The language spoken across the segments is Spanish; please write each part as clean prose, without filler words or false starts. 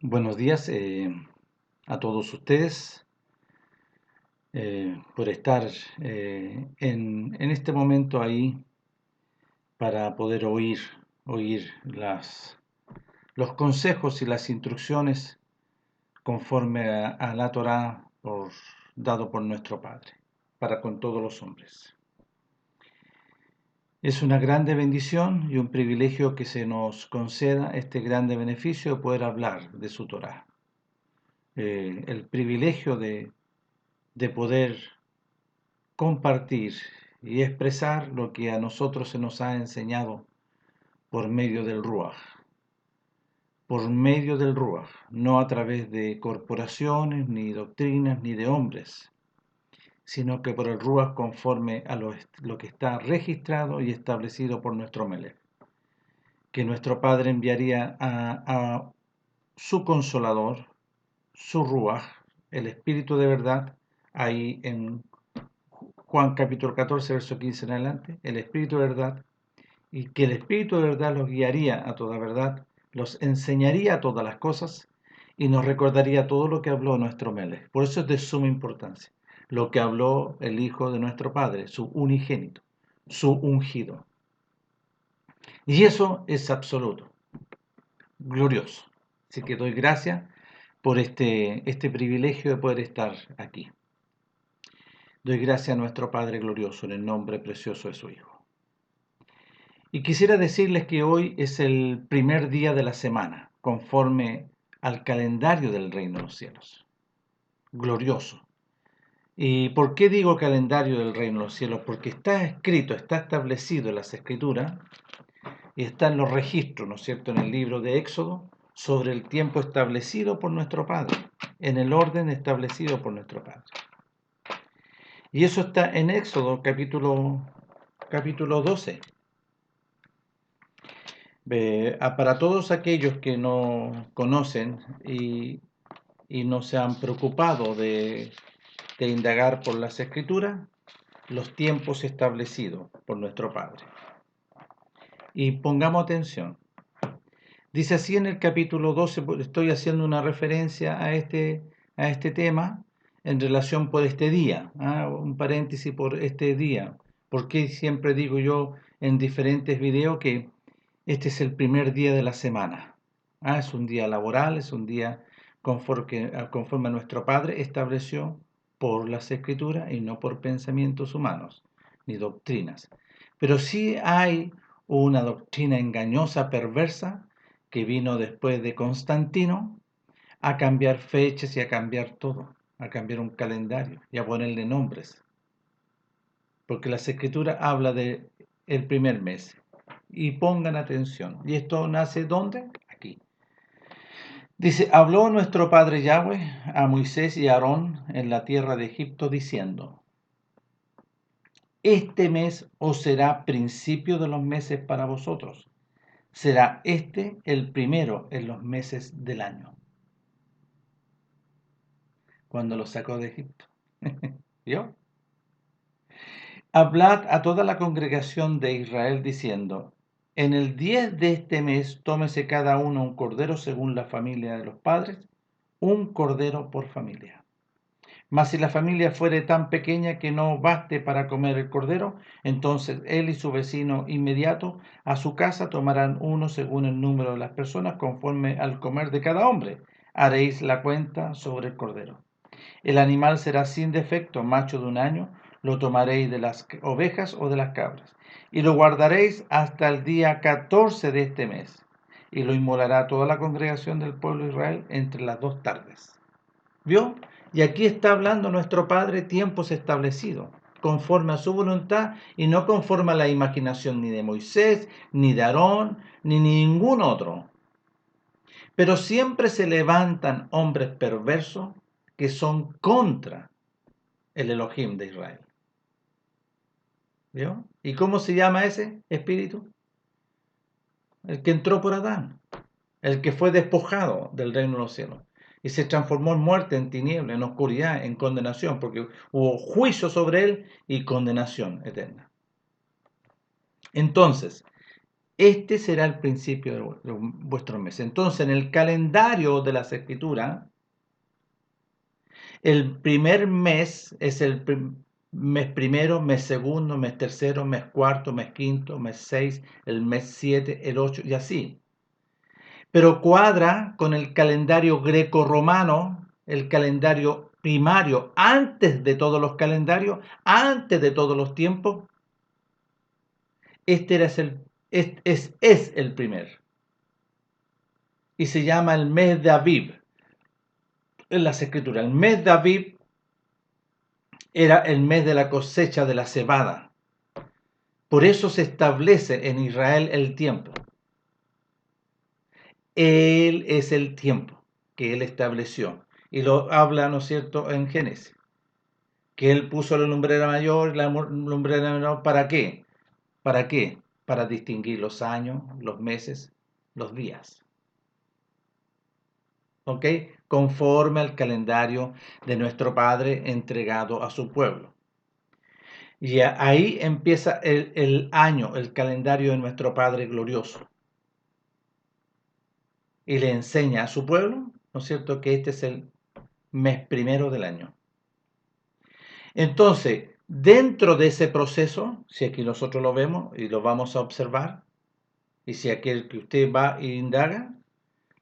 Buenos días a todos ustedes por estar en este momento ahí para poder oír los consejos y las instrucciones conforme a la Torá dado por nuestro Padre, para con todos los hombres. Es una grande bendición y un privilegio que se nos conceda este grande beneficio de poder hablar de su Torá. El privilegio de poder compartir y expresar lo que a nosotros se nos ha enseñado por medio del Ruaj, no a través de corporaciones, ni doctrinas, ni de hombres, sino que por el Ruaj conforme a lo que está registrado y establecido por nuestro Melech, que nuestro Padre enviaría a su Consolador, su Ruaj, el Espíritu de verdad, ahí en Juan capítulo 14, verso 15 en adelante, el Espíritu de verdad, y que el Espíritu de verdad los guiaría a toda verdad, los enseñaría todas las cosas y nos recordaría todo lo que habló nuestro Melech. Por eso es de suma importancia lo que habló el Hijo de nuestro Padre, su unigénito, su ungido. Y eso es absoluto, glorioso. Así que doy gracias por este privilegio de poder estar aquí. Doy gracias a nuestro Padre glorioso en el nombre precioso de su Hijo. Y quisiera decirles que hoy es el primer día de la semana, conforme al calendario del reino de los cielos. Glorioso. ¿Y por qué digo calendario del reino de los cielos? Porque está escrito, está establecido en las escrituras y está en los registros, ¿no es cierto?, en el libro de Éxodo, sobre el tiempo establecido por nuestro Padre, en el orden establecido por nuestro Padre. Y eso está en Éxodo capítulo 12. Para todos aquellos que no conocen y no se han preocupado de indagar por las escrituras, los tiempos establecidos por nuestro Padre. Y pongamos atención. Dice así en el capítulo 12, estoy haciendo una referencia a este tema en relación por este día, un paréntesis por este día, porque siempre digo yo en diferentes videos que este es el primer día de la semana. Es un día laboral, es un día conforme a nuestro Padre estableció por las Escrituras y no por pensamientos humanos ni doctrinas. Pero sí hay una doctrina engañosa, perversa, que vino después de Constantino a cambiar fechas y a cambiar todo, a cambiar un calendario y a ponerle nombres. Porque las Escrituras habla de el primer mes. Y pongan atención. ¿Y esto nace dónde? Aquí. Dice, habló nuestro padre Yahweh a Moisés y a Aarón en la tierra de Egipto diciendo, este mes os será principio de los meses para vosotros. Será este el primero en los meses del año. Cuando lo sacó de Egipto. ¿Vio? Hablad a toda la congregación de Israel diciendo, en el 10 de este mes tómese cada uno un cordero según la familia de los padres, un cordero por familia. Mas si la familia fuere tan pequeña que no baste para comer el cordero, entonces él y su vecino inmediato a su casa tomarán uno según el número de las personas conforme al comer de cada hombre. Haréis la cuenta sobre el cordero. El animal será sin defecto, macho de un año, lo tomaréis de las ovejas o de las cabras, y lo guardaréis hasta el día 14 de este mes, y lo inmolará toda la congregación del pueblo de Israel entre las 2 tardes. ¿Vio? Y aquí está hablando nuestro Padre tiempos establecidos, conforme a su voluntad y no conforme a la imaginación ni de Moisés, ni de Aarón, ni ningún otro. Pero siempre se levantan hombres perversos que son contra el Elohim de Israel. ¿Vio? ¿Y cómo se llama ese espíritu? El que entró por Adán, el que fue despojado del reino de los cielos y se transformó en muerte, en tiniebla, en oscuridad, en condenación, porque hubo juicio sobre él y condenación eterna. Entonces, Este será el principio de vuestro mes. Entonces, en el calendario de las Escrituras, el primer mes es el mes primero, mes segundo, mes tercero, mes cuarto, mes quinto, mes 6, el mes 7, el 8 y así. Pero cuadra con el calendario greco-romano, el calendario primario, antes de todos los calendarios, antes de todos los tiempos. Este es el primer. Y se llama el mes de Aviv. En las Escrituras, el mes de Aviv era el mes de la cosecha de la cebada. Por eso se establece en Israel el tiempo. Él es el tiempo que él estableció. Y lo habla, ¿no es cierto?, en Génesis. Que él puso la lumbrera mayor y la lumbrera menor, ¿para qué? ¿Para qué? Para distinguir los años, los meses, los días. ¿Ok? Conforme al calendario de nuestro Padre entregado a su pueblo. Y ahí empieza el año, el calendario de nuestro Padre glorioso. Y le enseña a su pueblo, ¿no es cierto?, que este es el mes primero del año. Entonces, dentro de ese proceso, si aquí nosotros lo vemos y lo vamos a observar, y si aquel que usted va e indaga,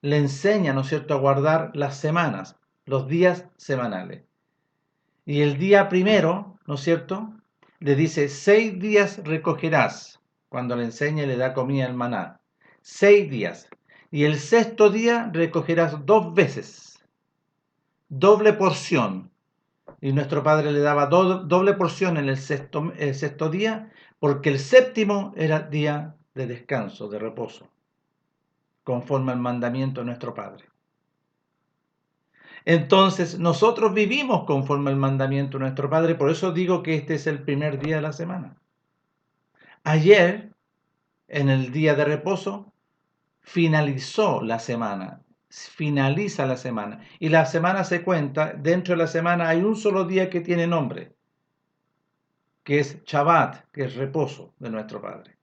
le enseña, ¿no es cierto?, a guardar las semanas, los días semanales. Y el día primero, ¿no es cierto?, le dice, 6 días recogerás, cuando le enseña y le da comida el maná. 6 días. Y el sexto día recogerás 2 veces, doble porción. Y nuestro Padre le daba doble porción en el sexto día, porque el séptimo era día de descanso, de reposo, conforme al mandamiento de nuestro Padre. Entonces, nosotros vivimos conforme al mandamiento de nuestro Padre, por eso digo que este es el primer día de la semana. Ayer, en el día de reposo, finalizó la semana, finaliza la semana, y la semana se cuenta, dentro de la semana hay un solo día que tiene nombre, que es Shabbat, que es reposo de nuestro Padre.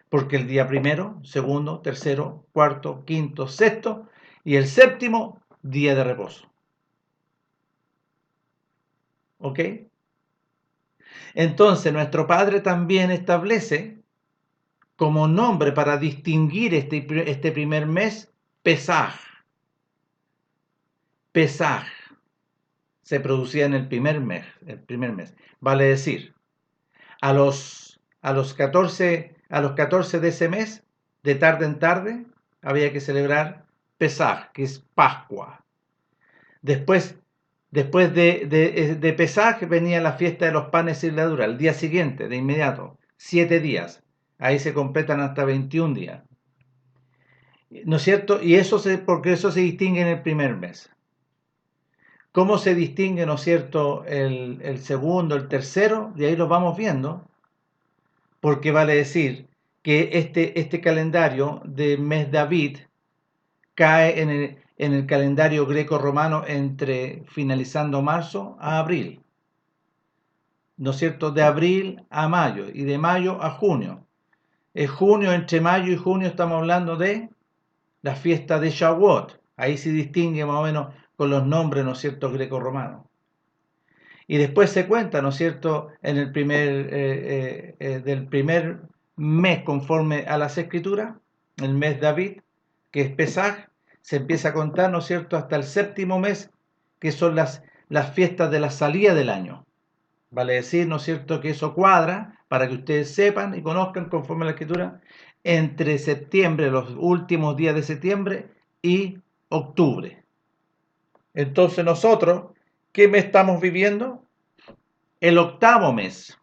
Porque el día primero, segundo, tercero, cuarto, quinto, sexto y el séptimo, día de reposo. ¿Ok? Entonces, nuestro Padre también establece como nombre para distinguir este primer mes, Pesaj. Pesaj se producía en el primer mes. Vale decir, a los 14 de ese mes, de tarde en tarde, había que celebrar Pesaj, que es Pascua. Después de Pesaj venía la fiesta de los panes sin levadura, el día siguiente, de inmediato, 7 días. Ahí se completan hasta 21 días. ¿No es cierto? Y porque eso se distingue en el primer mes. ¿Cómo se distingue, ¿no es cierto?, el segundo, el tercero? De ahí lo vamos viendo, porque vale decir que este calendario de mes David cae en el calendario greco-romano entre finalizando marzo a abril, ¿no es cierto?, de abril a mayo y de mayo a junio. En junio, entre mayo y junio, estamos hablando de la fiesta de Shavuot. Ahí se distingue más o menos con los nombres, ¿no es cierto?, greco-romanos. Y después se cuenta, ¿no es cierto?, en el del primer mes conforme a las Escrituras, el mes David, que es Pesaj, se empieza a contar, ¿no es cierto?, hasta el séptimo mes, que son las fiestas de la salida del año. Vale decir, ¿no es cierto?, que eso cuadra, para que ustedes sepan y conozcan conforme a la Escritura, entre septiembre, los últimos días de septiembre, y octubre. Entonces nosotros, ¿qué mes estamos viviendo? El octavo mes,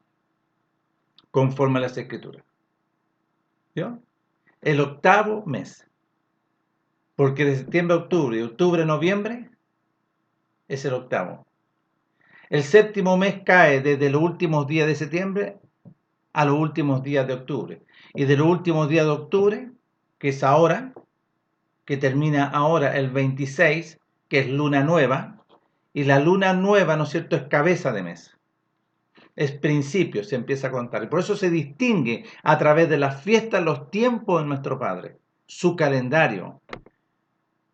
conforme a las Escrituras. ¿Yo? El octavo mes. Porque de septiembre a octubre, de octubre a noviembre, es el octavo. El séptimo mes cae desde los últimos días de septiembre a los últimos días de octubre. Y de los últimos días de octubre, que es ahora, que termina ahora el 26, que es luna nueva, y la luna nueva, ¿no es cierto?, es cabeza de mes. Es principio, se empieza a contar. Y por eso se distingue a través de las fiestas los tiempos de nuestro Padre, su calendario.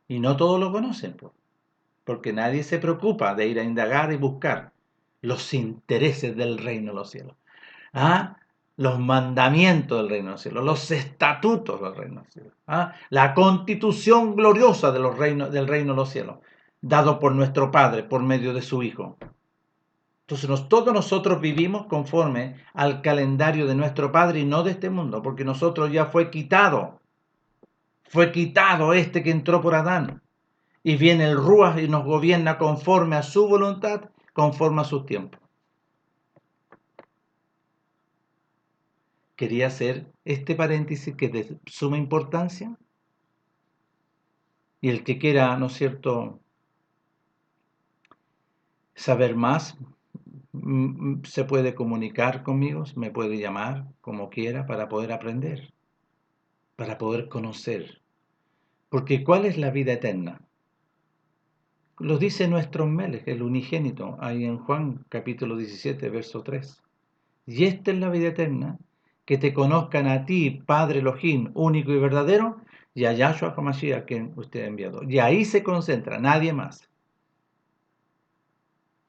Y no todos lo conocen, porque nadie se preocupa de ir a indagar y buscar los intereses del reino de los cielos. ¿Ah? Los mandamientos del reino de los cielos, los estatutos del reino de los cielos, ¿ah? La constitución gloriosa del reino de los cielos, dado por nuestro Padre por medio de su Hijo. Entonces todos nosotros vivimos conforme al calendario de nuestro Padre y no de este mundo, porque nosotros ya fue quitado este que entró por Adán. Y viene el Ruach y nos gobierna conforme a su voluntad, conforme a sus tiempos. Quería hacer este paréntesis que es de suma importancia. Y el que quiera, ¿no es cierto?, saber más, se puede comunicar conmigo, me puede llamar como quiera para poder aprender, para poder conocer. Porque ¿cuál es la vida eterna? Lo dice nuestro Melech, el unigénito, ahí en Juan capítulo 17, verso 3. Y esta es la vida eterna, que te conozcan a ti, Padre Elohim, único y verdadero, y a Yahshua HaMashiach, que usted ha enviado. Y ahí se concentra, nadie más.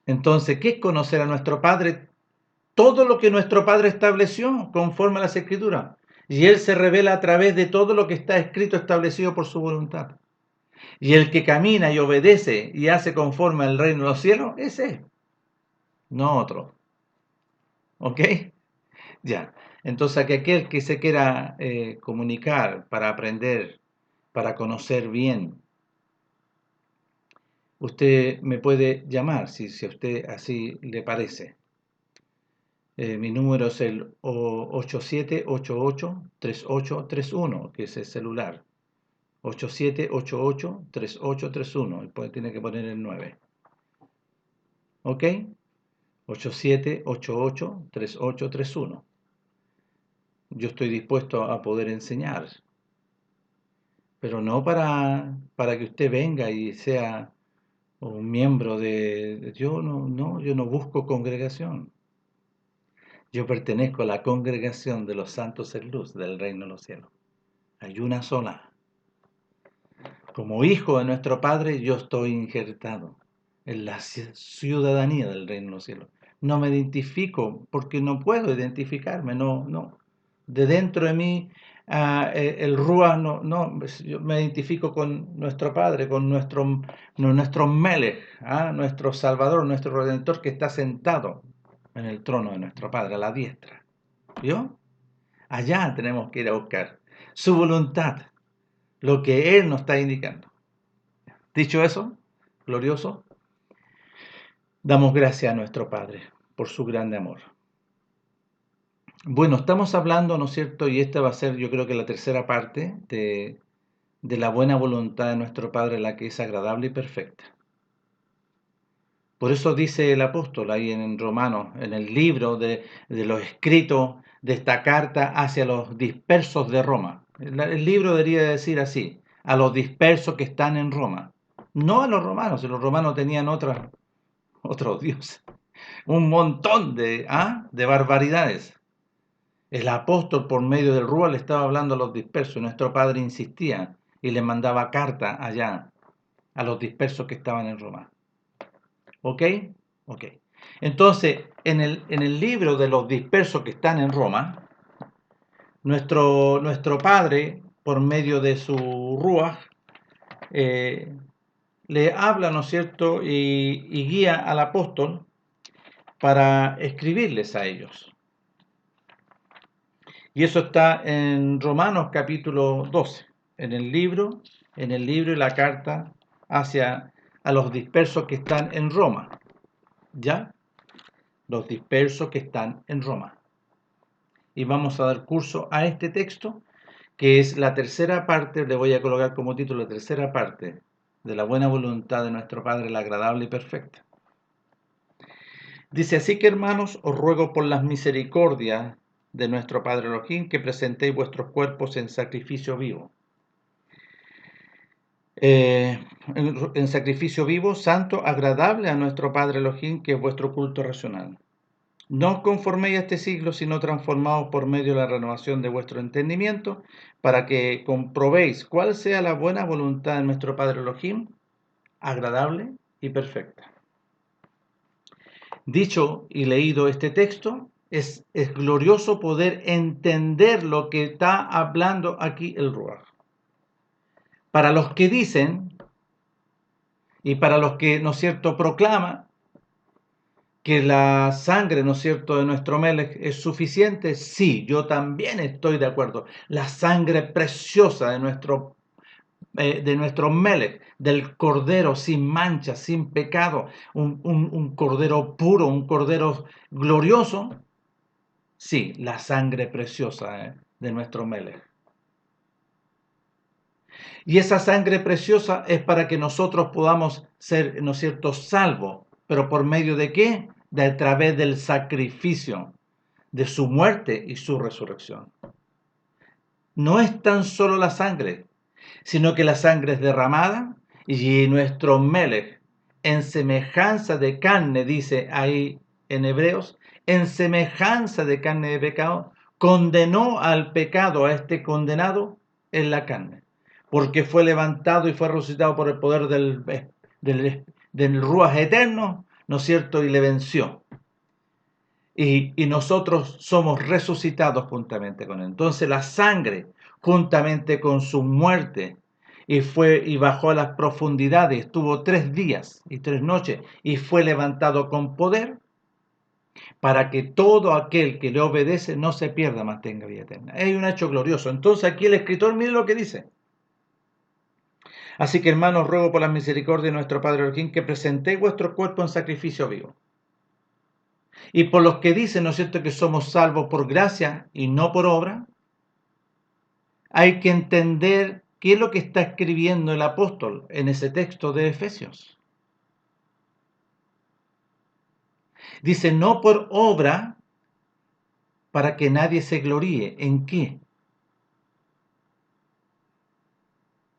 Entonces, ¿qué es conocer a nuestro Padre? Todo lo que nuestro Padre estableció conforme a las Escrituras. Y Él se revela a través de todo lo que está escrito, establecido por su voluntad. Y el que camina y obedece y hace conforme al reino de los cielos, ese es, no otro. ¿Ok? Ya. Entonces, aquel que se quiera comunicar para aprender, para conocer bien, usted me puede llamar si a usted así le parece. Mi número es el 8788-3831, que es el celular. 8788-3831. Después tiene que poner el 9. ¿Ok? 8788-3831. Yo estoy dispuesto a poder enseñar, pero no para que usted venga y sea un miembro de... Yo no busco congregación. Yo pertenezco a la congregación de los santos en luz del reino de los cielos. Hay una sola. Como hijo de nuestro Padre, yo estoy injertado en la ciudadanía del reino de los cielos. No me identifico porque no puedo identificarme, no. De dentro de mí, el Ruach, yo me identifico con nuestro Padre, con nuestro Melech, nuestro Salvador, nuestro Redentor que está sentado en el trono de nuestro Padre, a la diestra. ¿Vio? Allá tenemos que ir a buscar su voluntad, lo que Él nos está indicando. Dicho eso, glorioso, damos gracias a nuestro Padre por su grande amor. Bueno, estamos hablando, ¿no es cierto? Y esta va a ser, yo creo que la tercera parte de la buena voluntad de nuestro Padre, la que es agradable y perfecta. Por eso dice el apóstol ahí en Romanos, en el libro de los escritos de esta carta hacia los dispersos de Roma. El libro debería decir así, a los dispersos que están en Roma. No a los romanos, los romanos tenían otros dioses, un montón de barbaridades. El apóstol por medio del Ruach le estaba hablando a los dispersos. Nuestro Padre insistía y le mandaba carta allá a los dispersos que estaban en Roma. ¿Ok? Ok. Entonces, en el libro de los dispersos que están en Roma, nuestro Padre, por medio de su Ruach, le habla, ¿no es cierto?, y guía al apóstol para escribirles a ellos. Y eso está en Romanos capítulo 12, en el libro y la carta a los dispersos que están en Roma. ¿Ya? Los dispersos que están en Roma. Y vamos a dar curso a este texto, que es la tercera parte, le voy a colocar como título la tercera parte de la buena voluntad de nuestro Padre, la agradable y perfecta. Dice así que, hermanos, os ruego por las misericordias de nuestro Padre Elohim que presentéis vuestros cuerpos en sacrificio vivo. En sacrificio vivo, santo, agradable a nuestro Padre Elohim, que es vuestro culto racional. No os conforméis a este siglo, sino transformaos por medio de la renovación de vuestro entendimiento, para que comprobéis cuál sea la buena voluntad de nuestro Padre Elohim, agradable y perfecta. Dicho y leído este texto, es glorioso poder entender lo que está hablando aquí el Ruach. Para los que dicen, y para los que, ¿no es cierto?, proclaman que la sangre, ¿no es cierto?, de nuestro Melech es suficiente, sí, yo también estoy de acuerdo. La sangre preciosa de nuestro Melech, del Cordero sin mancha, sin pecado, un Cordero puro, un Cordero glorioso, sí, la sangre preciosa de nuestro Melech. Y esa sangre preciosa es para que nosotros podamos ser, ¿no es cierto?, salvos. ¿Pero por medio de qué? De a través del sacrificio, de su muerte y su resurrección. No es tan solo la sangre, sino que la sangre es derramada y nuestro Melech, en semejanza de carne, dice ahí en Hebreos, en semejanza de carne de pecado, condenó al pecado, a este condenado en la carne, porque fue levantado y fue resucitado por el poder del Ruach eterno, ¿no es cierto? Y le venció. Y nosotros somos resucitados juntamente con él. Entonces la sangre, juntamente con su muerte, y bajó a las profundidades, estuvo 3 días y 3 noches, y fue levantado con poder, para que todo aquel que le obedece no se pierda, mas tenga vida eterna. Es un hecho glorioso. Entonces aquí el escritor, mire lo que dice. Así que, hermanos, ruego por la misericordia de nuestro Padre Elohim que presentéis vuestro cuerpo en sacrificio vivo. Y por los que dicen, ¿no es cierto?, que somos salvos por gracia y no por obra, hay que entender qué es lo que está escribiendo el apóstol en ese texto de Efesios. Dice, no por obra, para que nadie se gloríe. ¿En qué?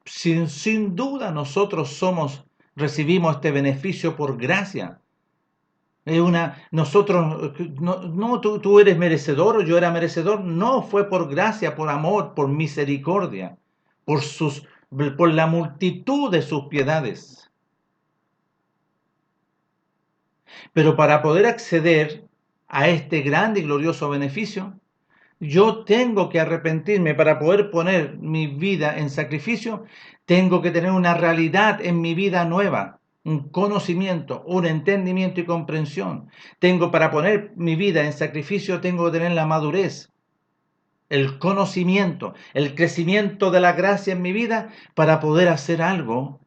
Sin duda nosotros recibimos este beneficio por gracia. Nosotros, no, tú eres merecedor o yo era merecedor. No, fue por gracia, por amor, por misericordia, por la multitud de sus piedades. Pero para poder acceder a este grande y glorioso beneficio, yo tengo que arrepentirme. Para poder poner mi vida en sacrificio, tengo que tener una realidad en mi vida nueva, un conocimiento, un entendimiento y comprensión. Para poner mi vida en sacrificio, tengo que tener la madurez, el conocimiento, el crecimiento de la gracia en mi vida para poder hacer algo,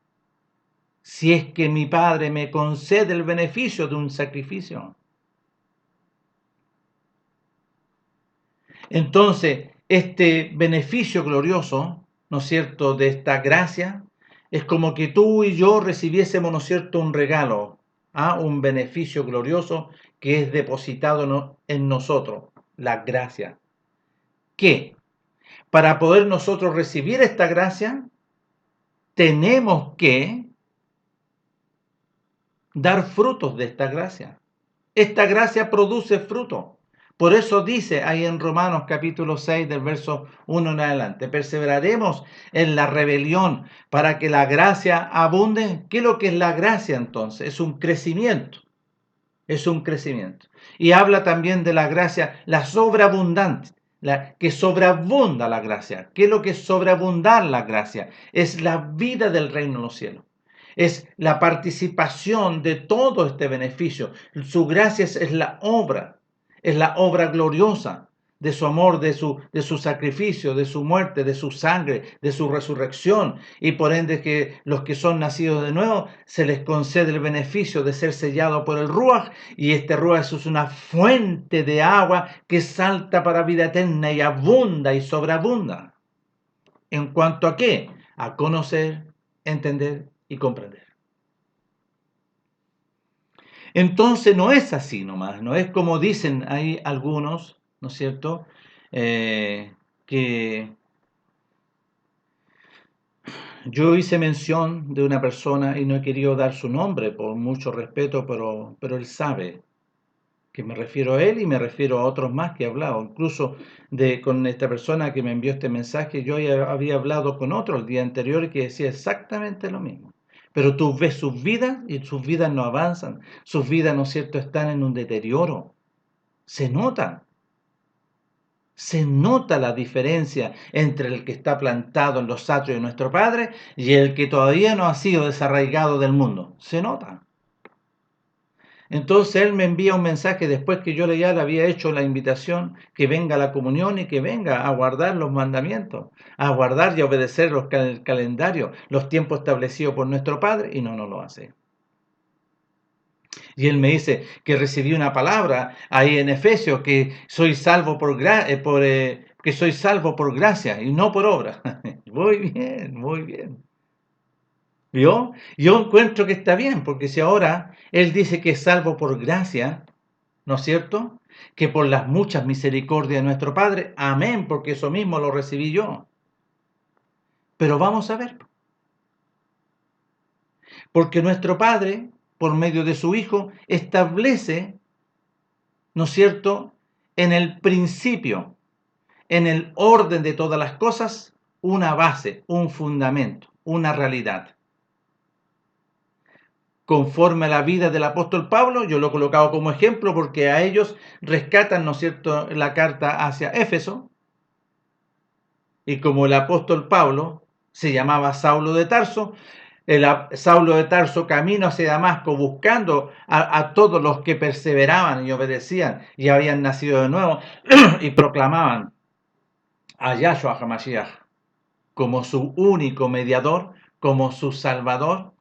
si es que mi Padre me concede el beneficio de un sacrificio. Entonces, este beneficio glorioso, ¿no es cierto?, de esta gracia, es como que tú y yo recibiésemos, ¿no es cierto?, un regalo, un beneficio glorioso que es depositado en nosotros, la gracia. ¿Qué? Para poder nosotros recibir esta gracia, tenemos que dar frutos de esta gracia. Esta gracia produce fruto. Por eso dice ahí en Romanos capítulo 6 del verso 1 en adelante, perseveraremos en la rebelión para que la gracia abunde. ¿Qué es lo que es la gracia entonces? Es un crecimiento, es un crecimiento. Y habla también de la gracia, la sobreabundante, que sobreabunda la gracia. ¿Qué es lo que es sobreabundar la gracia? Es la vida del reino de los cielos. Es la participación de todo este beneficio. Su gracia es la obra gloriosa de su amor, de su sacrificio, de su muerte, de su sangre, de su resurrección. Y por ende que los que son nacidos de nuevo se les concede el beneficio de ser sellado por el Ruach. Y este Ruach es una fuente de agua que salta para vida eterna y abunda y sobreabunda. ¿En cuanto a qué? A conocer, entender y comprender. Entonces no es así nomás, no es como dicen ahí algunos, ¿no es cierto? Que yo hice mención de una persona y no he querido dar su nombre por mucho respeto, pero él sabe. que me refiero a él y me refiero a otros más que he hablado. Incluso con esta persona que me envió este mensaje, yo ya había hablado con otro el día anterior que decía exactamente lo mismo. Pero tú ves sus vidas y sus vidas no avanzan. Sus vidas, ¿no es cierto?, están en un deterioro. Se nota. Se nota la diferencia entre el que está plantado en los atrios de nuestro Padre y el que todavía no ha sido desarraigado del mundo. Se nota. Entonces él me envía un mensaje después que yo ya le había hecho la invitación que venga a la comunión y que venga a guardar los mandamientos, a guardar y a obedecer el calendario, los tiempos establecidos por nuestro Padre, y no lo hace. Y él me dice que recibí una palabra ahí en Efesios, que soy salvo que soy salvo por gracia y no por obra. Muy bien, muy bien. ¿Vio? Yo encuentro que está bien, porque si ahora él dice que es salvo por gracia, ¿no es cierto?, que por las muchas misericordias de nuestro Padre, amén, porque eso mismo lo recibí yo. Pero vamos a ver, porque nuestro Padre, por medio de su Hijo, establece, ¿no es cierto?, en el principio, en el orden de todas las cosas, una base, un fundamento, una realidad. Conforme a la vida del apóstol Pablo, yo lo he colocado como ejemplo porque a ellos rescatan, ¿no es cierto?, la carta hacia Éfeso, y como el apóstol Pablo se llamaba Saulo de Tarso, Saulo de Tarso camino hacia Damasco buscando a todos los que perseveraban y obedecían y habían nacido de nuevo y proclamaban a Yahshua HaMashiach como su único mediador, como su salvador.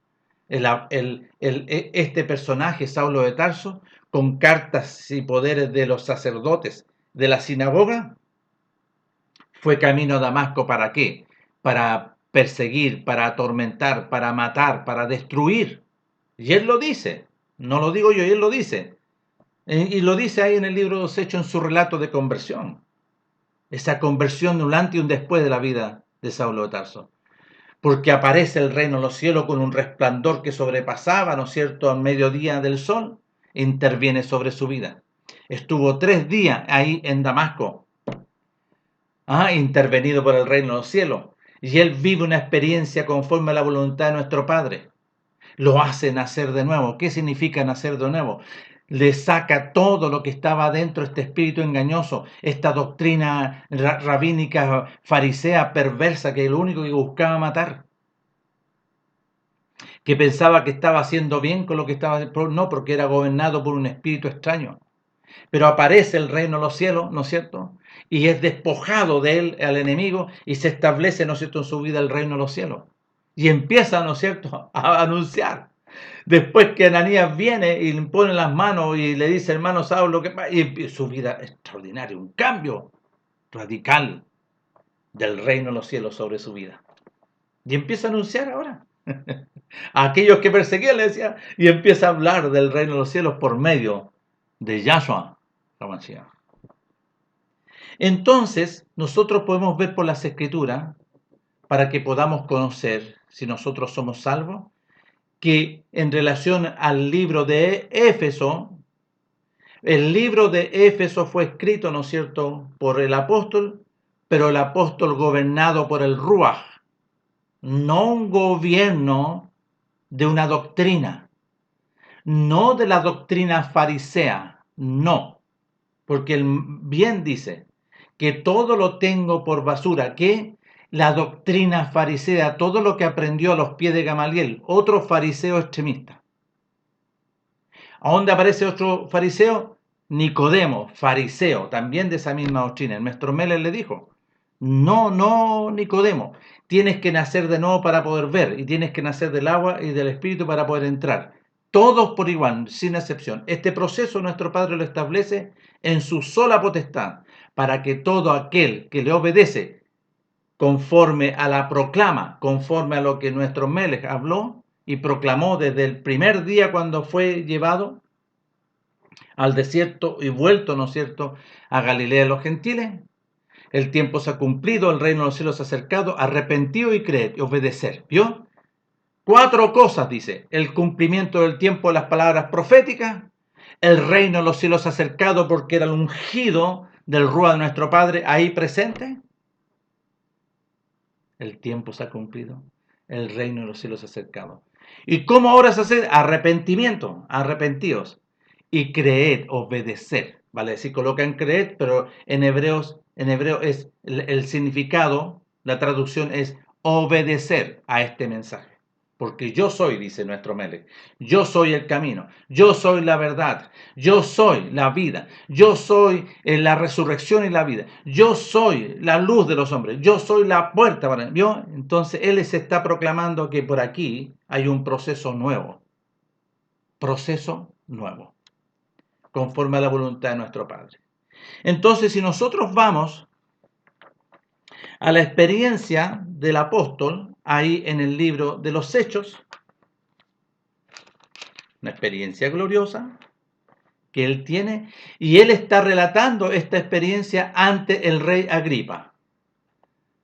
Este personaje, Saulo de Tarso, con cartas y poderes de los sacerdotes de la sinagoga, fue camino a Damasco. ¿Para qué? Para perseguir, para atormentar, para matar, para destruir. Y él lo dice, no lo digo yo, él lo dice. Y lo dice ahí en el libro de los Hechos, en su relato de conversión. Esa conversión de un antes y un después de la vida de Saulo de Tarso. Porque aparece el reino de los cielos con un resplandor que sobrepasaba, ¿no es cierto?, al mediodía del sol, interviene sobre su vida. Estuvo 3 días ahí en Damasco, intervenido por el reino de los cielos, y él vive una experiencia conforme a la voluntad de nuestro Padre. Lo hace nacer de nuevo. ¿Qué significa nacer de nuevo? Le saca todo lo que estaba dentro, este espíritu engañoso, esta doctrina rabínica, farisea, perversa, que es lo único que buscaba matar, que pensaba que estaba haciendo bien con lo que estaba, no, porque era gobernado por un espíritu extraño. Pero aparece el reino de los cielos, ¿no es cierto?, y es despojado de él al enemigo y se establece, ¿no es cierto?, en su vida el reino de los cielos. Y empieza, ¿no es cierto?, a anunciar. Después que Ananías viene y le pone las manos y le dice, hermano Saulo, y su vida extraordinaria, un cambio radical del reino de los cielos sobre su vida. Y empieza a anunciar ahora. A aquellos que perseguían le decía, y empieza a hablar del reino de los cielos por medio de Yahshua HaMashiach. Entonces, nosotros podemos ver por las Escrituras, para que podamos conocer si nosotros somos salvos, que en relación al libro de Éfeso, el libro de Éfeso fue escrito, ¿no es cierto?, por el apóstol, pero el apóstol gobernado por el Ruach, no un gobierno de una doctrina, no de la doctrina farisea, no, porque él bien dice que todo lo tengo por basura, que la doctrina farisea, todo lo que aprendió a los pies de Gamaliel, otro fariseo extremista. ¿A dónde aparece otro fariseo? Nicodemo, fariseo, también de esa misma doctrina. El maestro Meller le dijo, no, Nicodemo, tienes que nacer de nuevo para poder ver, y tienes que nacer del agua y del espíritu para poder entrar. Todos por igual, sin excepción. Este proceso nuestro Padre lo establece en su sola potestad, para que todo aquel que le obedece conforme a la proclama, conforme a lo que nuestro Melech habló y proclamó desde el primer día cuando fue llevado al desierto y vuelto, ¿no es cierto?, a Galilea de los gentiles. El tiempo se ha cumplido, el reino de los cielos se ha acercado, arrepentido y creer y obedecer. ¿Vio? 4 cosas, dice: el cumplimiento del tiempo de las palabras proféticas, El reino de los cielos acercado porque era el ungido del Rúa de nuestro Padre ahí presente. El tiempo se ha cumplido. El reino de los cielos acercado. ¿Y cómo ahora se hace? Arrepentimiento, arrepentidos. Y creed, obedecer. Vale, si colocan creed, pero en hebreo es el significado, la traducción es obedecer a este mensaje. Porque yo soy, dice nuestro Melech, yo soy el camino, yo soy la verdad, yo soy la vida, yo soy la resurrección y la vida, yo soy la luz de los hombres, yo soy la puerta para ¿vio? Entonces él se está proclamando que por aquí hay un proceso nuevo, conforme a la voluntad de nuestro Padre. Entonces, si nosotros vamos a la experiencia del apóstol, ahí en el libro de los Hechos, una experiencia gloriosa que él tiene, y él está relatando esta experiencia ante el rey Agripa,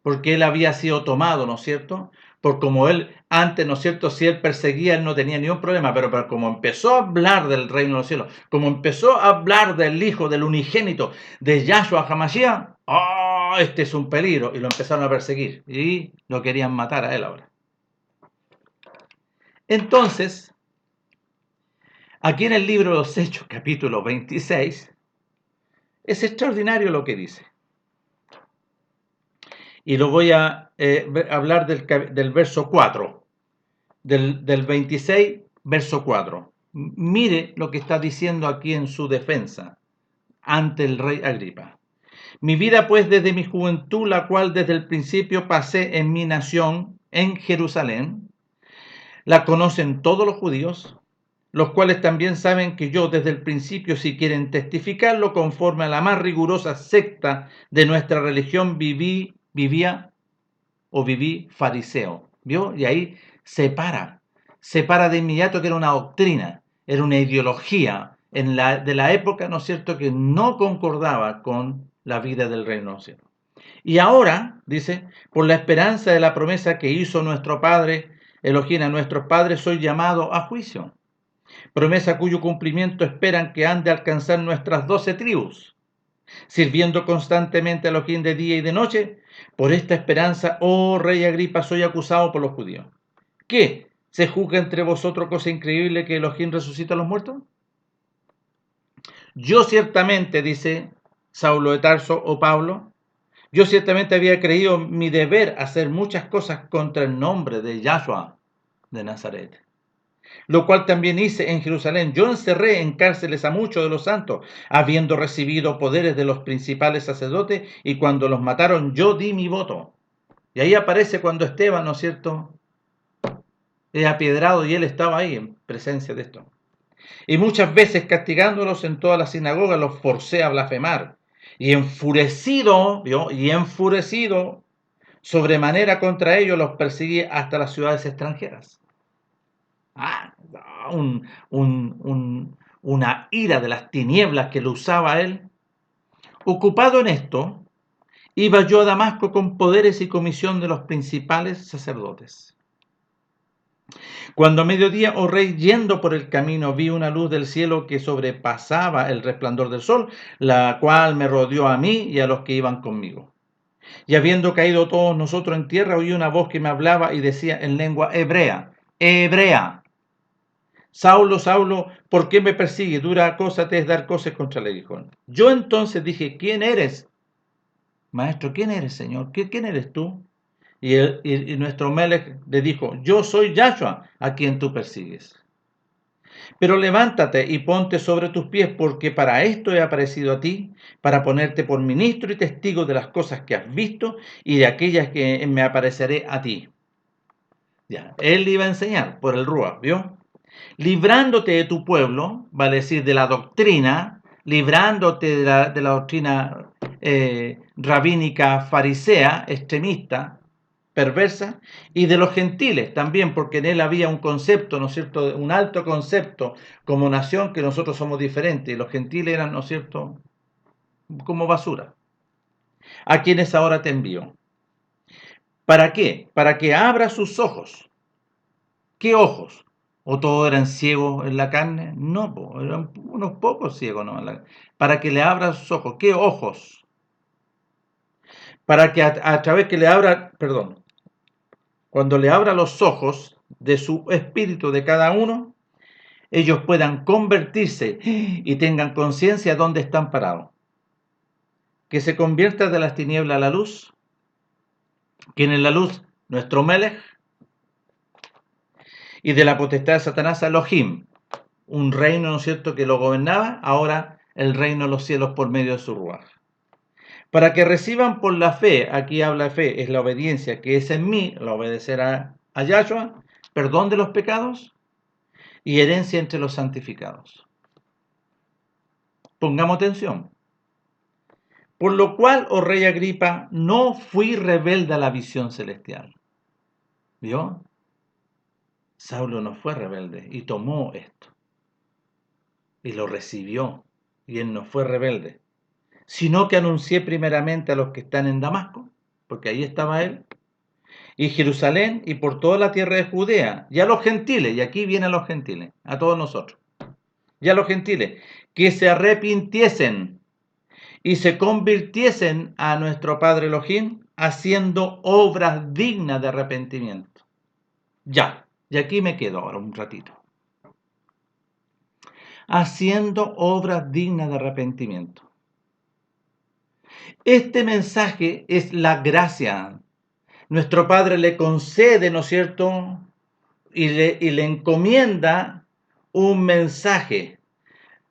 porque él había sido tomado, ¿no es cierto? Por como él antes, ¿no es cierto? Si él perseguía, él no tenía ningún problema, pero como empezó a hablar del reino de los cielos, como empezó a hablar del Hijo, del unigénito, de Yahshua HaMashiach, ¡oh! Este es un peligro, y lo empezaron a perseguir, y lo querían matar a él ahora. Entonces, aquí en el libro de los Hechos, capítulo 26, es extraordinario lo que dice. Y lo voy a hablar del verso 4, del 26, verso 4. Mire lo que está diciendo aquí en su defensa ante el rey Agripa. Mi vida pues desde mi juventud, la cual desde el principio pasé en mi nación, en Jerusalén, la conocen todos los judíos, los cuales también saben que yo desde el principio, si quieren testificarlo conforme a la más rigurosa secta de nuestra religión, viví fariseo. ¿Vio? Y ahí separa de inmediato que era una doctrina, era una ideología de la época, ¿no es cierto?, que no concordaba con la vida del reino de los cielos. Y ahora, dice, por la esperanza de la promesa que hizo nuestro Padre Elohim a nuestros padres, soy llamado a juicio. Promesa cuyo cumplimiento esperan que han de alcanzar nuestras 12 tribus, sirviendo constantemente a Elohim de día y de noche. Por esta esperanza, oh rey Agripa, soy acusado por los judíos. ¿Qué? ¿Se juzga entre vosotros cosa increíble que Elohim resucita a los muertos? Yo ciertamente, dice Saulo de Tarso o Pablo, yo ciertamente había creído mi deber hacer muchas cosas contra el nombre de Yahshua de Nazaret, lo cual también hice en Jerusalén. Yo encerré en cárceles a muchos de los santos, habiendo recibido poderes de los principales sacerdotes, y cuando los mataron yo di mi voto. Y ahí aparece cuando Esteban, ¿no es cierto?, es apiedrado y él estaba ahí en presencia de esto. Y muchas veces castigándolos en toda la sinagoga los forcé a blasfemar. Y enfurecido, ¿vio? Y enfurecido sobremanera contra ellos los perseguí hasta las ciudades extranjeras. Una ira de las tinieblas que lo usaba él. Ocupado en esto, iba yo a Damasco con poderes y comisión de los principales sacerdotes. Cuando a mediodía, oh rey, yendo por el camino, vi una luz del cielo que sobrepasaba el resplandor del sol, la cual me rodeó a mí y a los que iban conmigo. Y habiendo caído todos nosotros en tierra, oí una voz que me hablaba y decía en lengua hebrea, Saulo, Saulo, ¿por qué me persigue? Dura cosa te es dar cosas contra el aguijón. Yo entonces dije, ¿quién eres? Maestro, ¿quién eres, Señor? ¿Quién eres tú? Y nuestro Melech le dijo, yo soy Yahshua, a quien tú persigues. Pero levántate y ponte sobre tus pies, porque para esto he aparecido a ti, para ponerte por ministro y testigo de las cosas que has visto y de aquellas que me apareceré a ti. Ya, él le iba a enseñar por el Rúa, ¿vio? Librándote de tu pueblo, vale decir, de la doctrina, librándote de la doctrina rabínica farisea, extremista, perversa, y de los gentiles también, porque en él había un concepto, ¿no es cierto?, un alto concepto como nación, que nosotros somos diferentes, y los gentiles eran, ¿no es cierto?, como basura, a quienes ahora te envío. ¿Para qué? Para que abra sus ojos. ¿Qué ojos? ¿O todos eran ciegos en la carne? No, eran unos pocos ciegos, ¿no? Para que le abra sus ojos. ¿Qué ojos? Para que a través que le abra, perdón, cuando le abra los ojos de su espíritu de cada uno, ellos puedan convertirse y tengan conciencia de dónde están parados. Que se convierta de las tinieblas a la luz, que en la luz nuestro Melech, y de la potestad de Satanás a Elohim, un reino, ¿no es cierto?, que lo gobernaba, ahora el reino de los cielos por medio de su Ruaj. Para que reciban por la fe, aquí habla fe, es la obediencia que es en mí, la obedecer a Yahshua, perdón de los pecados y herencia entre los santificados. Pongamos atención. Por lo cual, oh rey Agripa, no fui rebelde a la visión celestial. ¿Vio? Saulo no fue rebelde y tomó esto. Y lo recibió. Y él no fue rebelde. Sino que anuncié primeramente a los que están en Damasco, porque ahí estaba él, y Jerusalén y por toda la tierra de Judea, y a los gentiles, y aquí vienen los gentiles, a todos nosotros, y a los gentiles, que se arrepintiesen y se convirtiesen a nuestro Padre Elohim, haciendo obras dignas de arrepentimiento. Ya, y aquí me quedo ahora un ratito. Haciendo obras dignas de arrepentimiento. Este mensaje es la gracia. Nuestro Padre le concede, ¿no es cierto?, y le encomienda un mensaje.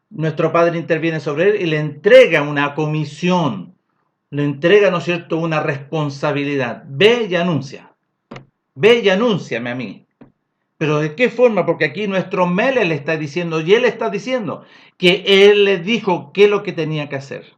Nuestro Padre interviene sobre él y le entrega una comisión, le entrega, ¿no es cierto?, una responsabilidad. Ve y anuncia. Ve y anúnciame a mí. Pero ¿de qué forma? Porque aquí nuestro Mele le está diciendo, y él está diciendo, que él le dijo qué es lo que tenía que hacer.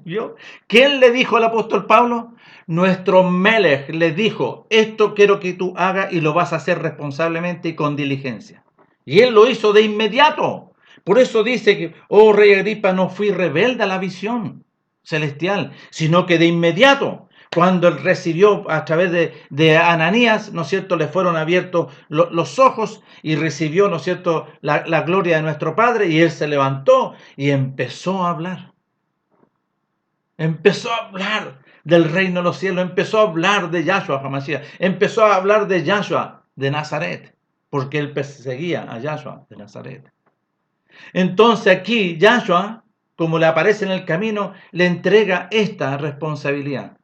¿Vio? ¿Quién le dijo al apóstol Pablo? Nuestro Melech le dijo, esto quiero que tú hagas y lo vas a hacer responsablemente y con diligencia. Y él lo hizo de inmediato. Por eso dice que, oh rey Agripa, no fui rebelde a la visión celestial, sino que de inmediato, cuando él recibió a través de Ananías, ¿no es cierto?, le fueron abiertos los ojos y recibió, ¿no es cierto?, la gloria de nuestro Padre, y él se levantó y empezó a hablar. Empezó a hablar del reino de los cielos, empezó a hablar de Yahshua HaMashiach, empezó a hablar de Yahshua de Nazaret, porque él perseguía a Yahshua de Nazaret. Entonces aquí Yahshua, como le aparece en el camino, le entrega esta responsabilidad.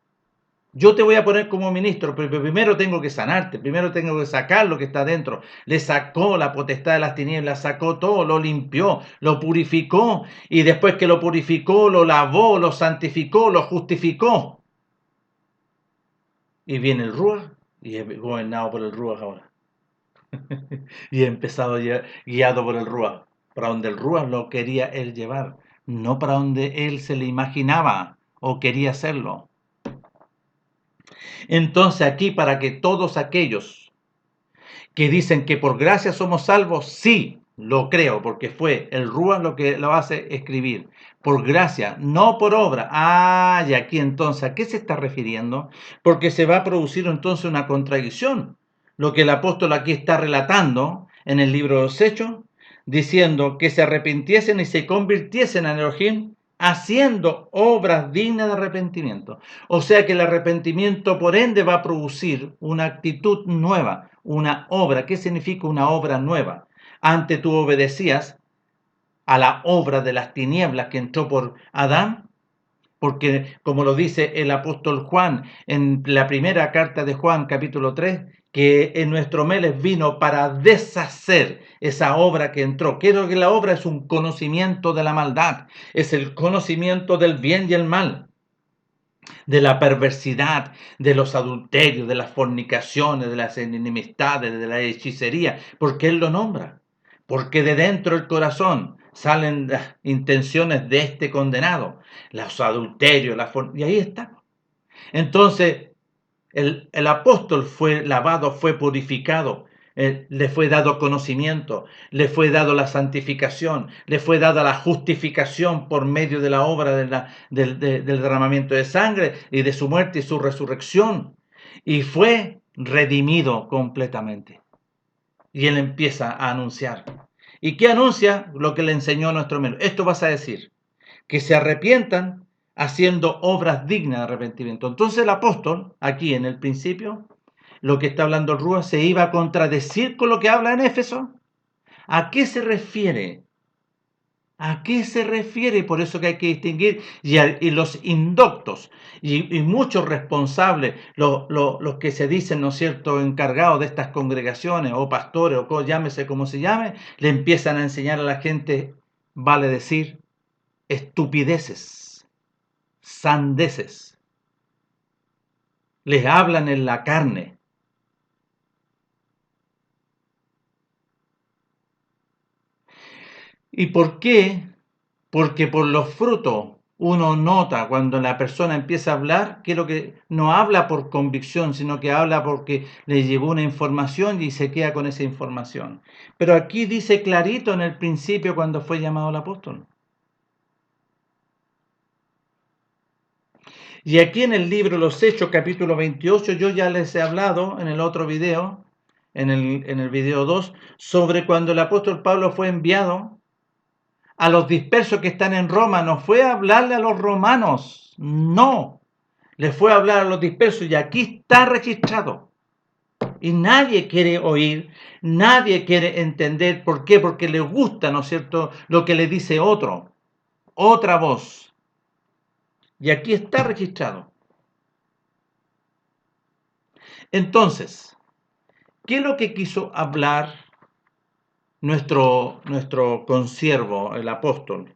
Yo te voy a poner como ministro, pero primero tengo que sanarte, primero tengo que sacar lo que está dentro. Le sacó la potestad de las tinieblas, sacó todo, lo limpió, lo purificó, y después que lo purificó, lo lavó, lo santificó, lo justificó. Y viene el Ruach, y es gobernado por el Ruach ahora. Y he empezado guiado por el Ruach, para donde el Ruach lo quería él llevar, no para donde él se le imaginaba o quería hacerlo. Entonces aquí, para que todos aquellos que dicen que por gracia somos salvos, sí, lo creo, porque fue el Ruach lo que lo hace escribir. Por gracia, no por obra. Y aquí entonces, ¿a qué se está refiriendo? Porque se va a producir entonces una contradicción. Lo que el apóstol aquí está relatando en el libro de los Hechos, diciendo que se arrepintiesen y se convirtiesen en Elohim, haciendo obras dignas de arrepentimiento. O sea que el arrepentimiento por ende va a producir una actitud nueva, una obra. ¿Qué significa una obra nueva? Antes tú obedecías a la obra de las tinieblas que entró por Adán, porque como lo dice el apóstol Juan en la primera carta de Juan, capítulo 3, que en nuestro Melech vino para deshacer esa obra que entró. Quiero que la obra es un conocimiento de la maldad, es el conocimiento del bien y el mal, de la perversidad, de los adulterios, de las fornicaciones, de las enemistades, de la hechicería, porque Él lo nombra, porque de dentro del corazón salen las intenciones de este condenado, los adulterios, y ahí está. Entonces, el apóstol fue lavado, fue purificado, le fue dado conocimiento, le fue dado la santificación, le fue dada la justificación por medio de la obra del derramamiento de sangre y de su muerte y su resurrección. Y fue redimido completamente. Y él empieza a anunciar. ¿Y qué anuncia? Lo que le enseñó nuestro menú. Esto vas a decir, que se arrepientan haciendo obras dignas de arrepentimiento. Entonces el apóstol, aquí en el principio, lo que está hablando el Rúa, se iba a contradecir con lo que habla en Éfeso. ¿A qué se refiere? ¿A qué se refiere? Por eso que hay que distinguir. Y los indoctos y muchos responsables, los que se dicen, ¿no es cierto?, encargados de estas congregaciones o pastores o llámese como se llame, le empiezan a enseñar a la gente, vale decir, estupideces, sandeces. Les hablan en la carne. ¿Y por qué? Porque por los frutos uno nota cuando la persona empieza a hablar que lo que no habla por convicción, sino que habla porque le llegó una información y se queda con esa información. Pero aquí dice clarito en el principio cuando fue llamado el apóstol. Y aquí en el libro Los Hechos, capítulo 28, yo ya les he hablado en el otro video, en el video 2, sobre cuando el apóstol Pablo fue enviado a los dispersos que están en Roma. No fue a hablarle a los romanos, no, le fue a hablar a los dispersos y aquí está registrado. Y nadie quiere oír, nadie quiere entender. ¿Por qué? Porque le gusta, ¿no es cierto?, lo que le dice otro, otra voz. Y aquí está registrado. Entonces, ¿qué es lo que quiso hablar nuestro consiervo, el apóstol?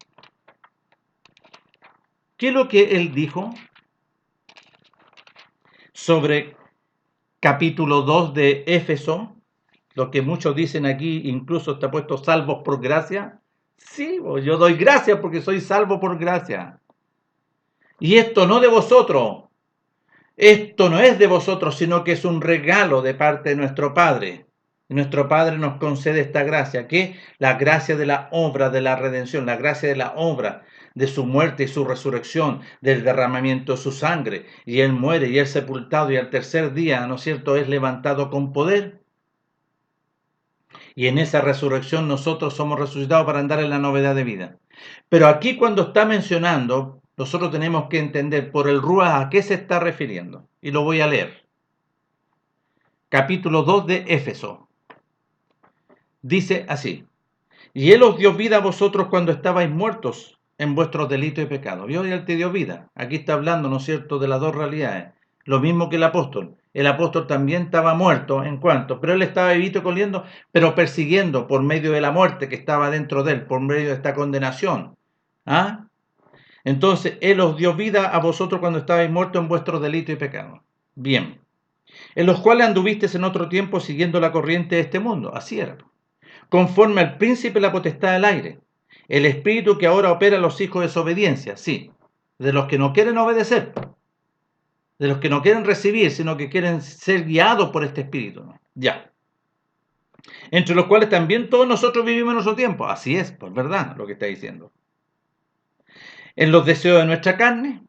¿Qué es lo que él dijo sobre capítulo 2 de Éfeso? Lo que muchos dicen aquí, incluso está puesto salvos por gracia. Sí, yo doy gracias porque soy salvo por gracia. Y esto no de vosotros, esto no es de vosotros, sino que es un regalo de parte de nuestro Padre. Nuestro Padre nos concede esta gracia, que la gracia de la obra de la redención, la gracia de la obra de su muerte y su resurrección, del derramamiento de su sangre. Y Él muere y es sepultado y al tercer día, ¿no es cierto?, es levantado con poder. Y en esa resurrección nosotros somos resucitados para andar en la novedad de vida. Pero aquí cuando está mencionando, nosotros tenemos que entender por el Ruach a qué se está refiriendo. Y lo voy a leer. Capítulo 2 de Éfeso. Dice así: y Él os dio vida a vosotros cuando estabais muertos en vuestros delitos y pecados. ¿Vio? Y Él te dio vida. Aquí está hablando, ¿no es cierto?, de las dos realidades. Lo mismo que el apóstol. El apóstol también estaba muerto en cuanto, pero él estaba vivito y coliendo, pero persiguiendo por medio de la muerte que estaba dentro de él, por medio de esta condenación. ¿Ah? Entonces, Él os dio vida a vosotros cuando estabais muertos en vuestros delitos y pecados. Bien. En los cuales anduvisteis en otro tiempo siguiendo la corriente de este mundo. Así era. Conforme al príncipe de la potestad del aire, el espíritu que ahora opera en los hijos de desobediencia, sí, de los que no quieren obedecer, de los que no quieren recibir, sino que quieren ser guiados por este espíritu, ¿no? Ya. Entre los cuales también todos nosotros vivimos en nuestro tiempo. Así es, pues verdad lo que está diciendo. En los deseos de nuestra carne,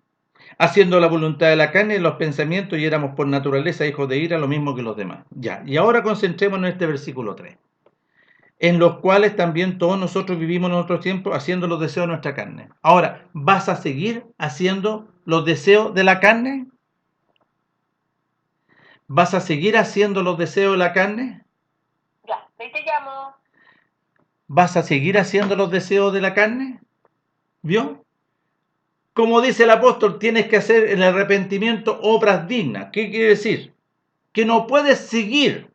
haciendo la voluntad de la carne y los pensamientos, y éramos por naturaleza hijos de ira, lo mismo que los demás. Ya. Y ahora concentrémonos en este versículo 3. En los cuales también todos nosotros vivimos en nuestro tiempo haciendo los deseos de nuestra carne. Ahora, ¿vas a seguir haciendo los deseos de la carne? ¿Vas a seguir haciendo los deseos de la carne? Ya, ahí te llamo. ¿Vas a seguir haciendo los deseos de la carne? ¿Vio? Como dice el apóstol, tienes que hacer en el arrepentimiento obras dignas. ¿Qué quiere decir? Que no puedes seguir,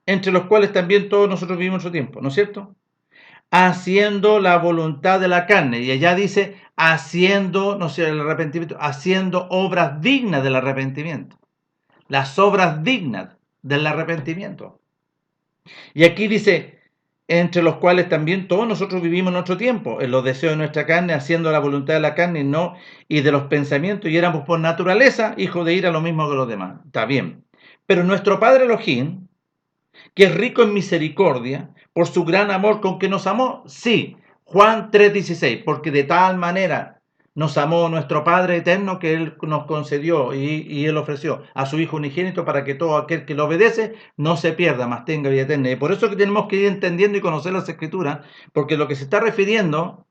entre los cuales también todos nosotros vivimos nuestro tiempo, ¿no es cierto?, haciendo la voluntad de la carne. Y allá dice, haciendo, no sé, el arrepentimiento, haciendo obras dignas del arrepentimiento. Las obras dignas del arrepentimiento. Y aquí dice, entre los cuales también todos nosotros vivimos nuestro tiempo, en los deseos de nuestra carne, haciendo la voluntad de la carne y de los pensamientos, y éramos por naturaleza hijos de ira, lo mismo que los demás. Está bien. Pero nuestro Padre Elohim, que es rico en misericordia, por su gran amor con que nos amó, sí, Juan 3:16, porque de tal manera nos amó nuestro Padre eterno, que Él nos concedió y Él ofreció a su Hijo unigénito para que todo aquel que lo obedece no se pierda, mas tenga vida eterna. Y por eso que tenemos que ir entendiendo y conocer las Escrituras, porque lo que se está refiriendo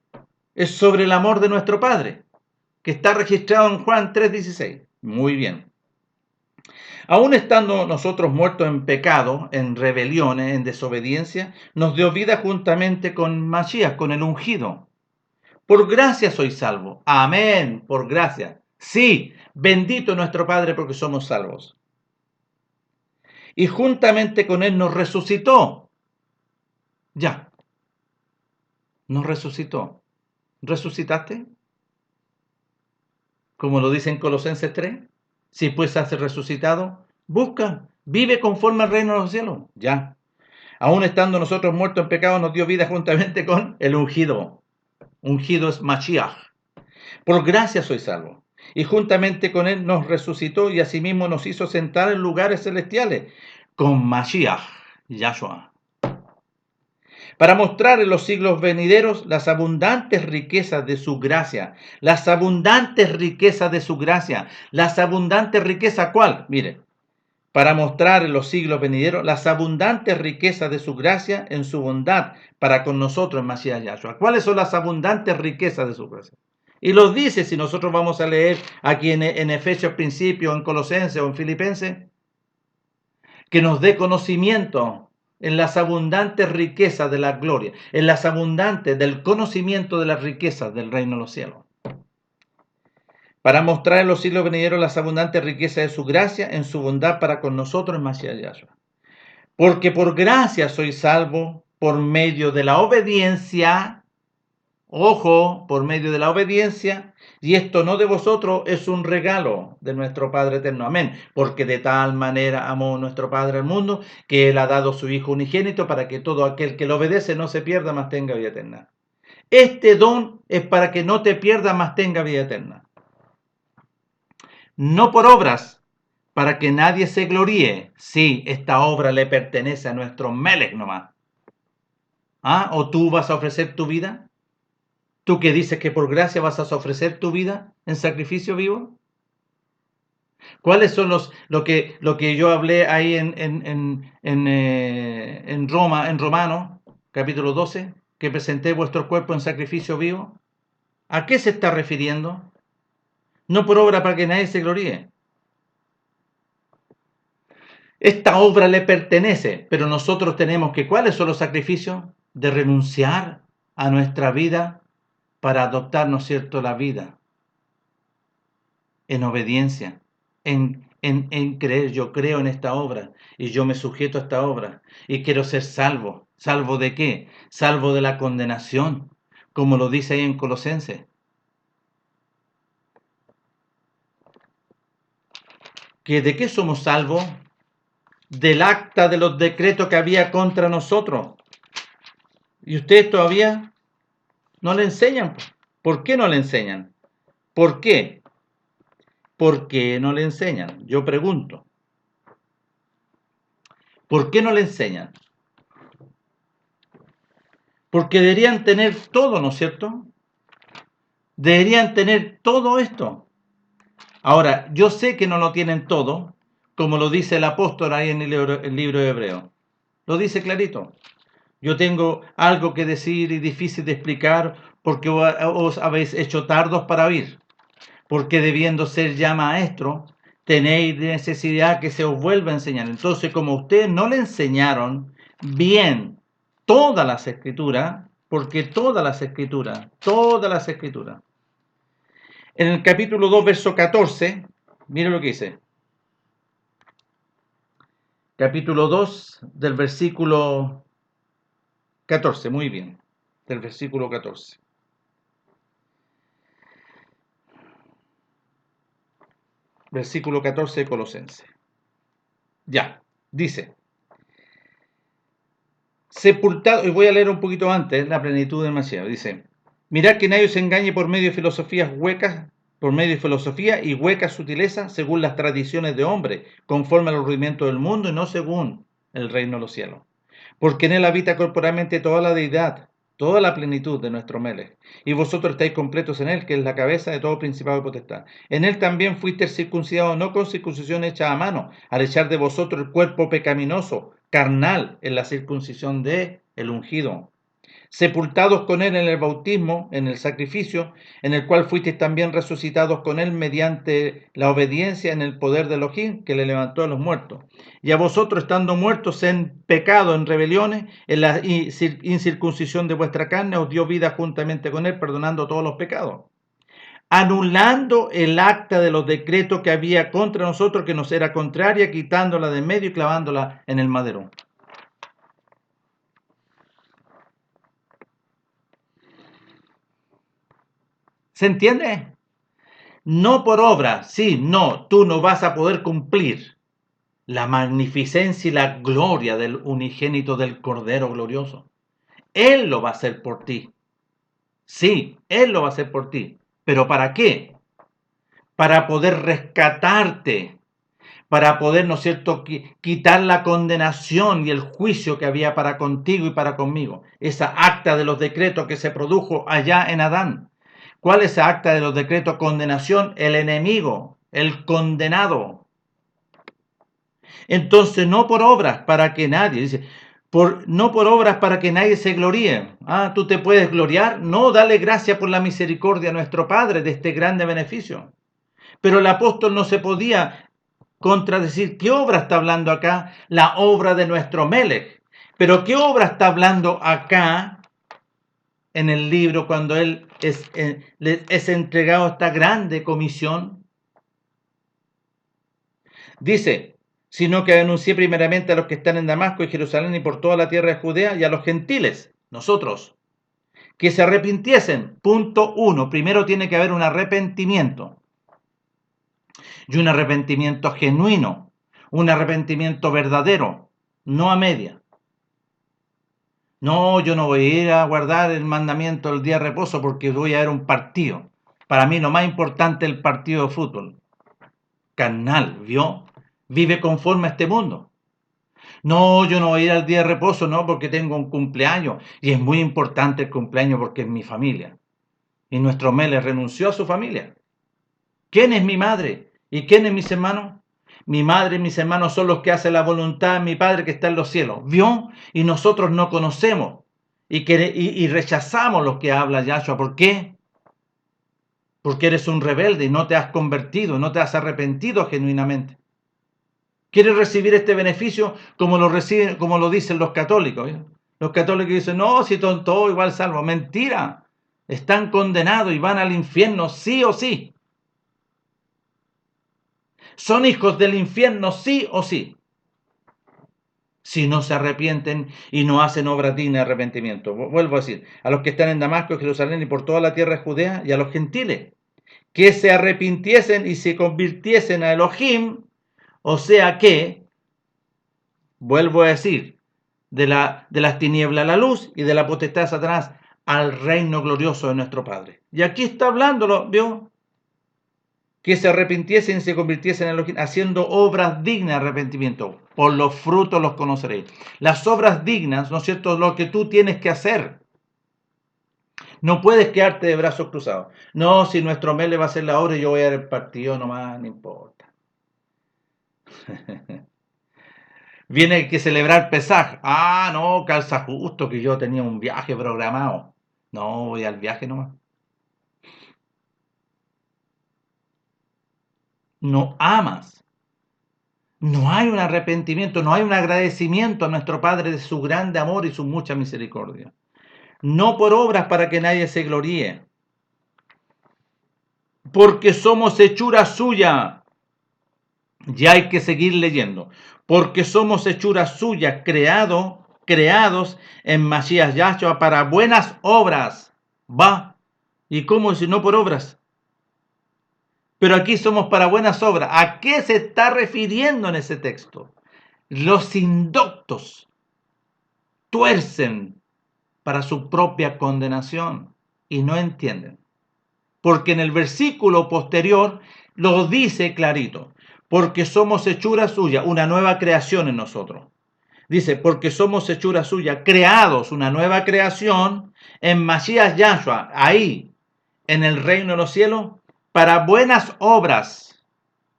es sobre el amor de nuestro Padre, que está registrado en Juan 3:16. Muy bien. Aún estando nosotros muertos en pecado, en rebeliones, en desobediencia, nos dio vida juntamente con Masías, con el ungido. Por gracia soy salvo. Amén, por gracia. Sí, bendito nuestro Padre porque somos salvos. Y juntamente con Él nos resucitó. Ya, nos resucitó. ¿Resucitaste? Como lo dice en Colosenses 3. Si pues has resucitado, busca, vive conforme al reino de los cielos. Ya. Aún estando nosotros muertos en pecado, nos dio vida juntamente con el ungido. Ungido es Mashiach. Por gracia soy salvo. Y juntamente con Él nos resucitó y asimismo nos hizo sentar en lugares celestiales con Mashiach, Yahshua, para mostrar en los siglos venideros las abundantes riquezas de su gracia. Las abundantes riquezas de su gracia. Las abundantes riquezas, ¿cuál? Mire, para mostrar en los siglos venideros las abundantes riquezas de su gracia en su bondad para con nosotros en Mashiach Yahshua. ¿Cuáles son las abundantes riquezas de su gracia? Y los dice, si nosotros vamos a leer aquí en Efesios principio, en Colosenses o en Filipenses, que nos dé conocimiento en las abundantes riquezas de la gloria, en las abundantes del conocimiento de las riquezas del reino de los cielos, para mostrar en los siglos venideros las abundantes riquezas de su gracia en su bondad para con nosotros en Mashiach Yahshua. Porque por gracia soy salvo por medio de la obediencia, ojo, por medio de la obediencia, y esto no de vosotros, es un regalo de nuestro Padre eterno. Amén. Porque de tal manera amó nuestro Padre al mundo, que Él ha dado su Hijo unigénito para que todo aquel que lo obedece no se pierda, mas tenga vida eterna. Este don es para que no te pierdas, mas tenga vida eterna. No por obras, para que nadie se gloríe. Sí, esta obra le pertenece a nuestro Melech nomás. ¿Ah? ¿O tú vas a ofrecer tu vida? ¿Tú que dices que por gracia vas a ofrecer tu vida en sacrificio vivo? ¿Cuáles son lo que yo hablé ahí en Roma, en Romanos, capítulo 12, que presenté vuestro cuerpo en sacrificio vivo? ¿A qué se está refiriendo? No por obra para que nadie se gloríe. Esta obra le pertenece, pero nosotros tenemos que, ¿cuáles son los sacrificios? De renunciar a nuestra vida para adoptar, ¿no es cierto?, la vida en obediencia, en creer. Yo creo en esta obra y yo me sujeto a esta obra y quiero ser salvo. ¿Salvo de qué? Salvo de la condenación, como lo dice ahí en Colosenses. ¿Que de qué somos salvos? Del acta de los decretos que había contra nosotros. Y ustedes todavía no le enseñan. ¿Por qué no le enseñan? ¿Por qué? ¿Por qué no le enseñan? Yo pregunto. ¿Por qué no le enseñan? Porque deberían tener todo, ¿no es cierto? Deberían tener todo esto. Ahora, yo sé que no lo tienen todo, como lo dice el apóstol ahí en el libro de Hebreo. Lo dice clarito. Yo tengo algo que decir y difícil de explicar porque os habéis hecho tardos para oír. Porque debiendo ser ya maestro, tenéis necesidad que se os vuelva a enseñar. Entonces, como ustedes no le enseñaron bien todas las escrituras, porque todas las escrituras, en el capítulo 2, verso 14, mire lo que dice. Capítulo 2, del versículo 14, muy bien, del versículo 14. Versículo 14 de Colosenses. Ya, dice. Sepultado, y voy a leer un poquito antes, la plenitud del Mashiach, dice, mirad que nadie os engañe por medio de filosofías huecas, por medio de filosofía y huecas sutilezas, según las tradiciones de hombre, conforme al rudimento del mundo y no según el reino de los cielos. Porque en él habita corporalmente toda la deidad, toda la plenitud de nuestro Melech. Y vosotros estáis completos en él, que es la cabeza de todo principado y potestad. En él también fuisteis circuncidados, no con circuncisión hecha a mano, al echar de vosotros el cuerpo pecaminoso, carnal, en la circuncisión de el ungido, sepultados con él en el bautismo, en el sacrificio, en el cual fuisteis también resucitados con él mediante la obediencia en el poder de Elohim, que le levantó de los muertos. Y a vosotros, estando muertos en pecado, en rebeliones, en la incircuncisión de vuestra carne, os dio vida juntamente con él, perdonando todos los pecados, anulando el acta de los decretos que había contra nosotros, que nos era contraria, quitándola de en medio y clavándola en el madero. ¿Se entiende? No por obra, sí, no, tú no vas a poder cumplir la magnificencia y la gloria del unigénito del Cordero glorioso. Él lo va a hacer por ti. Sí, Él lo va a hacer por ti. ¿Pero para qué? Para poder rescatarte, para poder, ¿no es cierto?, quitar la condenación y el juicio que había para contigo y para conmigo. Esa acta de los decretos que se produjo allá en Adán. ¿Cuál es esa acta de los decretos? Condenación, el enemigo, el condenado. Entonces, no por obras para que nadie, dice, no por obras para que nadie se gloríe. Ah, ¿tú te puedes gloriar? No, dale gracias por la misericordia a nuestro Padre de este grande beneficio. Pero el apóstol no se podía contradecir. ¿Qué obra está hablando acá? La obra de nuestro Melech. Pero ¿qué obra está hablando acá en el libro cuando él es entregado esta grande comisión? Dice, sino que anuncié primeramente a los que están en Damasco y Jerusalén y por toda la tierra de Judea y a los gentiles, nosotros, que se arrepintiesen. Punto 1. Primero tiene que haber un arrepentimiento. Y un arrepentimiento genuino, un arrepentimiento verdadero, no a media. No, yo no voy a ir a guardar el mandamiento del día de reposo porque voy a ver un partido. Para mí lo más importante es el partido de fútbol. Carnal, ¿vio? Vive conforme a este mundo. No, yo no voy a ir al día de reposo, no, porque tengo un cumpleaños. Y es muy importante el cumpleaños porque es mi familia. Y nuestro Melech renunció a su familia. ¿Quién es mi madre? ¿Y quién es mis hermanos? Mi madre y mis hermanos son los que hacen la voluntad de mi Padre que está en los cielos. ¿Vio? Y nosotros no conocemos y rechazamos lo que habla Yahshua. ¿Por qué? Porque eres un rebelde y no te has convertido, no te has arrepentido genuinamente. ¿Quieres recibir este beneficio como lo dicen los católicos? ¿Eh? Los católicos dicen, no, si todo igual salvo. Mentira. Están condenados y van al infierno sí o sí. Son hijos del infierno sí o sí, si no se arrepienten y no hacen obras dignas de arrepentimiento. Vuelvo a decir, a los que están en Damasco, Jerusalén y por toda la tierra de Judea y a los gentiles, que se arrepintiesen y se convirtiesen a Elohim, o sea que, vuelvo a decir, de las tinieblas a la luz y de la potestad de Satanás al reino glorioso de nuestro Padre. Y aquí está hablándolo, ¿vio? Que se arrepintiesen y se convirtiesen en Elohim, haciendo obras dignas de arrepentimiento. Por los frutos los conoceréis. Las obras dignas, ¿no es cierto?, lo que tú tienes que hacer. No puedes quedarte de brazos cruzados. No, si nuestro Melech va a hacer la obra y yo voy a dar el partido nomás, no importa. Viene que celebrar Pesaj. Ah, no, calza justo que yo tenía un viaje programado. No, voy al viaje nomás. No amas. No hay un arrepentimiento, no hay un agradecimiento a nuestro Padre de su grande amor y su mucha misericordia. No por obras para que nadie se gloríe, porque somos hechura suya. Ya hay que seguir leyendo. Porque somos hechura suya, creados en Masías Yahshua para buenas obras. Va. ¿Y cómo si no por obras? Pero aquí somos para buenas obras. ¿A qué se está refiriendo en ese texto? Los indoctos tuercen para su propia condenación y no entienden. Porque en el versículo posterior lo dice clarito. Porque somos hechura suya, una nueva creación en nosotros. Dice, porque somos hechura suya, creados, una nueva creación en Masías Yahshua, ahí, en el reino de los cielos, para buenas obras,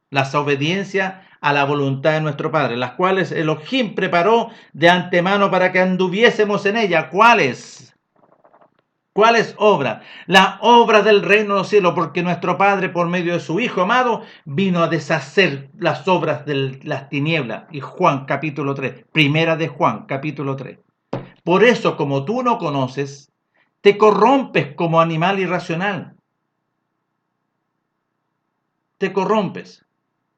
las obediencias a la voluntad de nuestro Padre, las cuales Elohim preparó de antemano para que anduviésemos en ella. ¿Cuáles? ¿Cuáles obras? Las obras del reino de los cielos, porque nuestro Padre, por medio de su Hijo amado, vino a deshacer las obras de las tinieblas. Y Juan capítulo 3, primera de Juan capítulo 3. Por eso, como tú no conoces, te corrompes como animal irracional. Te corrompes.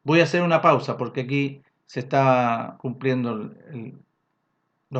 Voy a hacer una pausa porque aquí se está cumpliendo